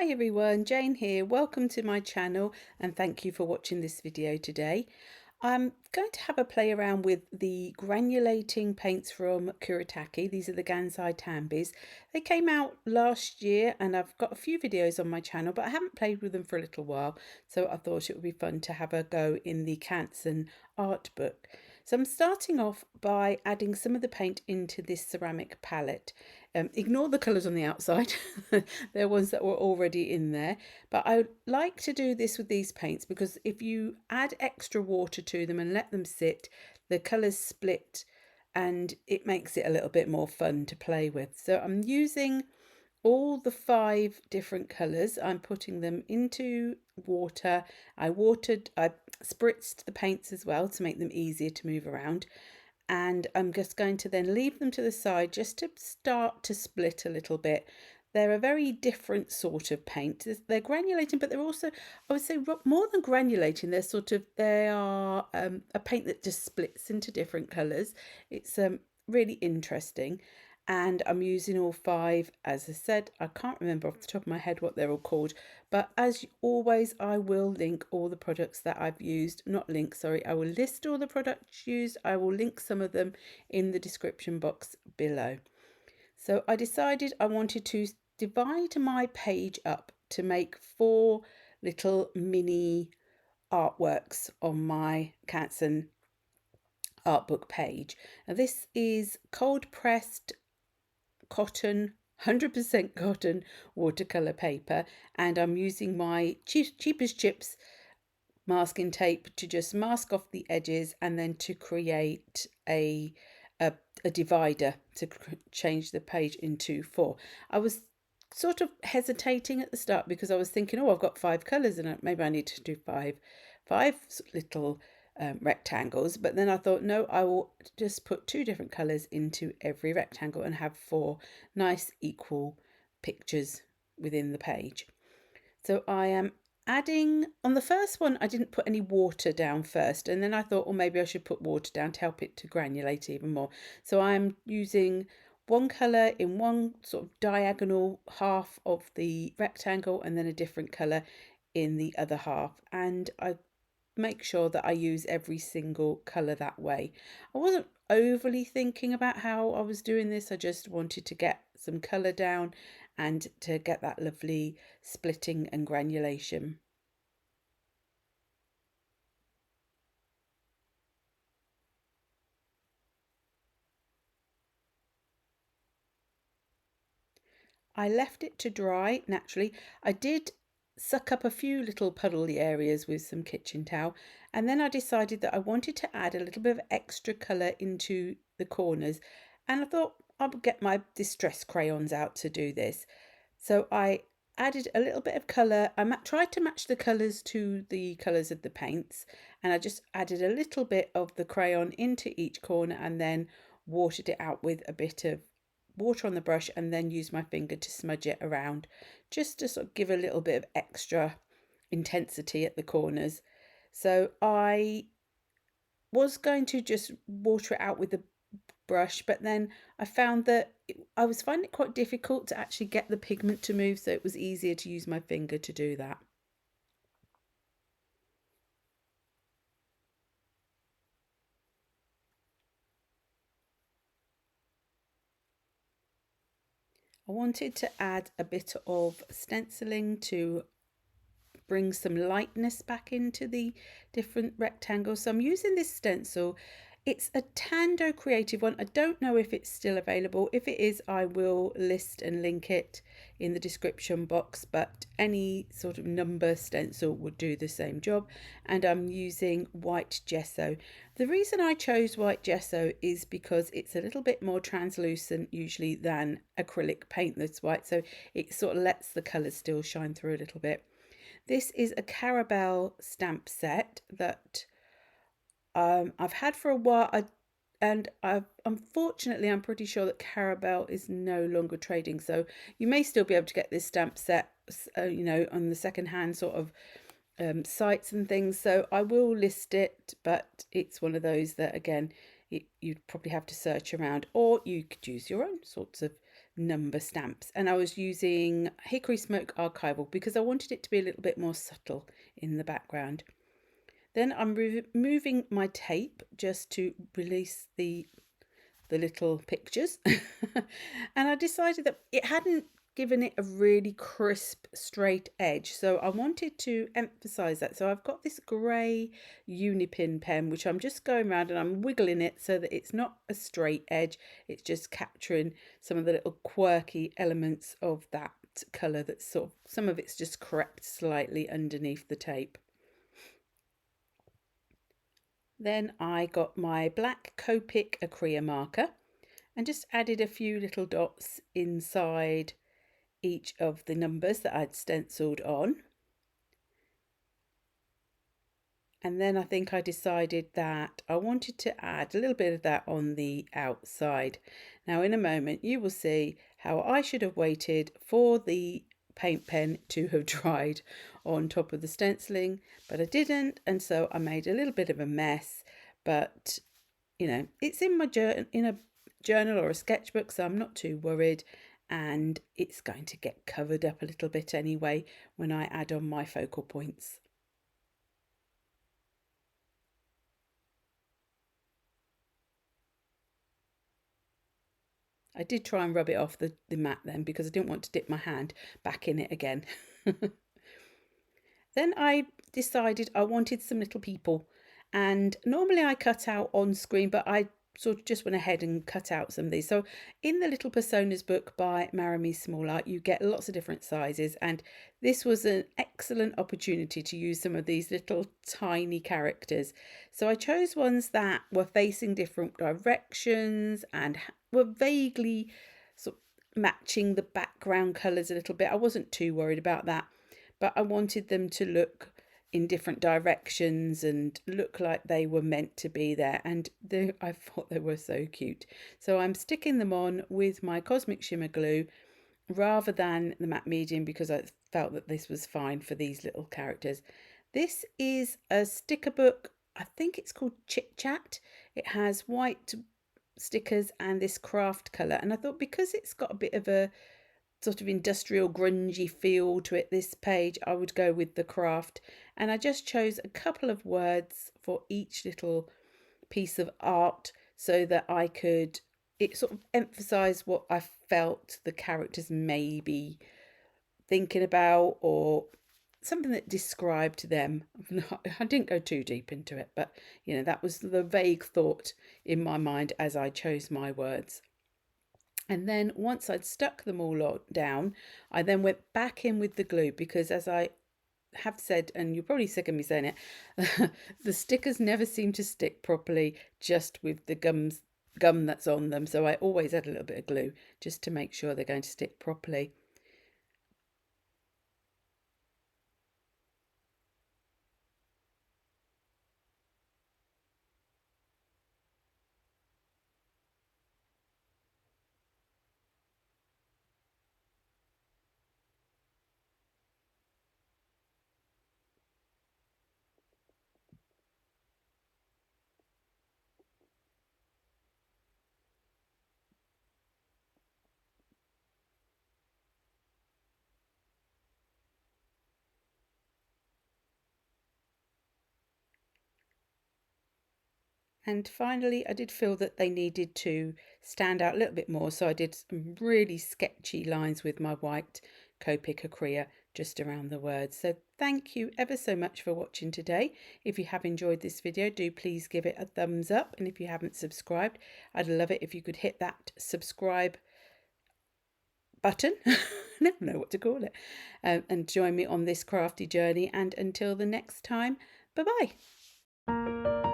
Hi everyone, Jane here. Welcome to my channel and thank you for watching this video today. I'm going to have a play around with the granulating paints from Kuretake. These are the gansai tambis. They came out last year and I've got a few videos on my channel, but I haven't played with them for a little while, so I thought it would be fun to have a go in the Canson art book. So I'm starting off by adding some of the paint into this ceramic palette. Ignore the colours on the outside, they're ones that were already in there. But I like to do this with these paints because if you add extra water to them and let them sit, the colours split and it makes it a little bit more fun to play with. So I'm using all the 5 different colours. I'm putting them into water. I spritzed the paints as well to make them easier to move around, and I'm just going to then leave them to the side just to start to split a little bit. They're a very different sort of paint. They're granulating, but they're also, I would say, more than granulating, they are a paint that just splits into different colours. It's really interesting. And I'm using all 5. As I said, I can't remember off the top of my head what they're all called, but as always I will link all the products that I've used. Not link, sorry, I will list all the products used. I will link some of them in the description box below. So I decided I wanted to divide my page up to make 4 little mini artworks on my Canson art book page. Now this is cold pressed cotton, 100% cotton watercolor paper, and I'm using my cheapest chips masking tape to just mask off the edges and then to create a divider to change the page into 4. I was sort of hesitating at the start because I was thinking, oh, I've got 5 colors and maybe I need to do five little rectangles, but then I thought, no, I will just put 2 different colors into every rectangle and have 4 nice equal pictures within the page. So I am adding, on the first one I didn't put any water down first, and then I thought, well, maybe I should put water down to help it to granulate even more. So I'm using one colour in one sort of diagonal half of the rectangle and then a different colour in the other half, and I make sure that I use every single colour that way. I wasn't overly thinking about how I was doing this, I just wanted to get some colour down and to get that lovely splitting and granulation. I left it to dry naturally. I did suck up a few little puddly areas with some kitchen towel, and then I decided that I wanted to add a little bit of extra colour into the corners, and I thought I'll get my distress crayons out to do this. So I added a little bit of colour. I tried to match the colours to the colours of the paints, and I just added a little bit of the crayon into each corner and then watered it out with a bit of water on the brush and then use my finger to smudge it around just to sort of give a little bit of extra intensity at the corners. So I was going to just water it out with the brush, but then I found that I was finding it quite difficult to actually get the pigment to move, so it was easier to use my finger to do that. I wanted to add a bit of stenciling to bring some lightness back into the different rectangles. So I'm using this stencil. It's a Tando creative one. I don't know if it's still available. If it is, I will list and link it in the description box, but any sort of number stencil would do the same job. And I'm using white gesso. The reason I chose white gesso is because it's a little bit more translucent usually than acrylic paint that's white, so it sort of lets the colours still shine through a little bit. This is a Carabelle stamp set that I've had for a while, and unfortunately I'm pretty sure that Carabelle is no longer trading, so you may still be able to get this stamp set you know, on the second-hand sort of sites and things, so I will list it, but it's one of those that again you'd probably have to search around, or you could use your own sorts of number stamps, and I was using Hickory Smoke Archival because I wanted it to be a little bit more subtle in the background. Then I'm removing my tape just to release the little pictures and I decided that it hadn't given it a really crisp straight edge, so I wanted to emphasize that. So I've got this grey Unipin pen which I'm just going around and I'm wiggling it so that it's not a straight edge, it's just capturing some of the little quirky elements of that colour that's sort of, some of it's just crept slightly underneath the tape. Then I got my black Copic Acrylic marker and just added a few little dots inside each of the numbers that I'd stenciled on. And then I think I decided that I wanted to add a little bit of that on the outside. Now in a moment you will see how I should have waited for the paint pen to have dried on top of the stenciling, but I didn't, and so I made a little bit of a mess. But you know, it's in my journal or a sketchbook, so I'm not too worried, and it's going to get covered up a little bit anyway when I add on my focal points. I did try and rub it off the mat then because I didn't want to dip my hand back in it again. Then I decided I wanted some little people, and normally I cut out on screen, but I sort of just went ahead and cut out some of these. So in the Little Personas book by Maremi Small Art, you get lots of different sizes, and this was an excellent opportunity to use some of these little tiny characters. So I chose ones that were facing different directions and were vaguely sort of matching the background colours a little bit. I wasn't too worried about that, but I wanted them to look in different directions and look like they were meant to be there, and I thought they were so cute. So I'm sticking them on with my Cosmic Shimmer glue rather than the matte medium because I felt that this was fine for these little characters. This is a sticker book, I think it's called Chit Chat. It has white stickers and this craft colour, and I thought because it's got a bit of a sort of industrial grungy feel to it, this page, I would go with the craft. And I just chose a couple of words for each little piece of art so that I could, it sort of emphasize what I felt the characters may be thinking about, or something that described them. I didn't go too deep into it, but you know, that was the vague thought in my mind as I chose my words. And then once I'd stuck them all down, I then went back in with the glue because, as I have said, and you're probably sick of me saying it, the stickers never seem to stick properly just with the gum that's on them. So I always add a little bit of glue just to make sure they're going to stick properly. And finally, I did feel that they needed to stand out a little bit more, so I did some really sketchy lines with my white Copic Acrylic just around the words. So thank you ever so much for watching today. If you have enjoyed this video, do please give it a thumbs up, and if you haven't subscribed, I'd love it if you could hit that subscribe button. I never know what to call it, and join me on this crafty journey. And until the next time, bye bye.